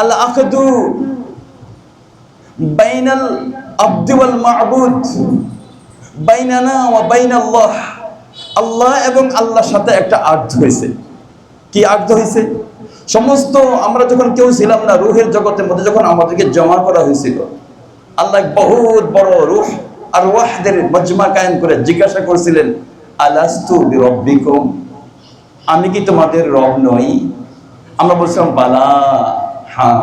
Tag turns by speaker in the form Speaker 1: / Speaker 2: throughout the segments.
Speaker 1: আল আকদু বাইনাল আবদি ওয়াল মা'বুদ, বাইনানা ওয়া বাইনাল্লাহ। আল্লাহ এবং আল্লাহর সাথে একটা আর্থ হয়েছে। কি আর্থ হয়েছে? সমস্ত আমরা যখন কেউ ছিলাম না, রুহের জগতের মধ্যে যখন আমাদেরকে জমা করা হয়েছিল, আল্লাহ বহুত বড় রূহ আর ওয়াহদের মজমা কায়েম করে জিজ্ঞাসা করছিলেন, আলাস্তু বিরব্বিকুম, আমি কি তোমাদের রব নই? আমরা বলছিলাম বালা, হ্যাঁ।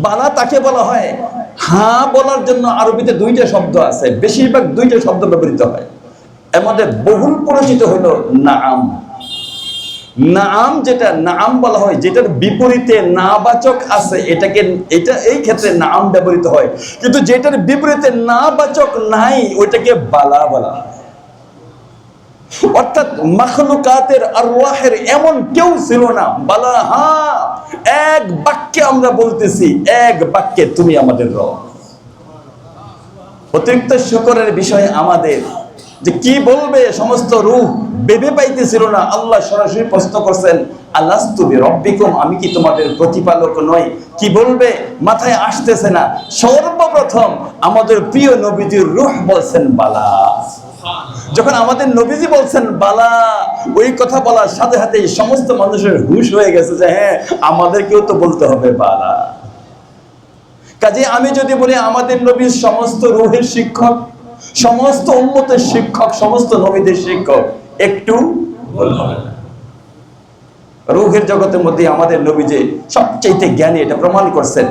Speaker 1: বালা তাকে বলা হয়, হ্যাঁ বলার জন্য আরবিতে দুইটা শব্দ আছে, বেশিরভাগ দুইটা শব্দ ব্যবহৃত হয়। এর মধ্যে বহুল পরিচিত হলো নাম। নাম, যেটা নাম বলা হয়, যেটার বিপরীতে নাবাচক আছে, এটা এই ক্ষেত্রে নাম ব্যবহৃত হয়। কিন্তু যেটার বিপরীতে নাবাচক নাই, ওইটাকে বালা বলা হয়। অর্থাৎ মাখলুকাতের আরওয়াহের এমন কেউ ছিল না। বালা, হ্যাঁ, এক বাক্যে আমরা বলতেছি, এক বাক্যে তুমি আমাদের রব। অতিরিক্ত শুকরের বিষয়ে আমাদের যে কি বলবে সমস্ত রূহ ভেবে পাইতেছিল না। আল্লাহ সরাসরি প্রশ্ন করছেন, আলাস্তু বিরব্বিকুম, আমি কি তোমাদের প্রতিপালক নই? কি বলবে মাথায় আসতেছে না। সর্বপ্রথম আমাদের প্রিয় নবীজির রূহ বলছেন বালা। যখন আমাদের নবীজি বলছেন বালা, ওই কথা বলার সাথে সাথেই সমস্ত মানুষের হুঁশ হয়ে গেছে যে হ্যাঁ, আমাদেরকেও তো বলতে হবে বালা। কাজে আমি যদি বলি আমাদের নবীর সমস্ত রূহের শিক্ষক, সমস্ত উম্মতের শিক্ষক, সমস্ত নবীদের শিক্ষক, একটু ভুল হবে না। রূহের জগতের মধ্যে আমাদের নবী যে সবচেয়ে জ্ঞানী, এটা প্রমাণ করছেন।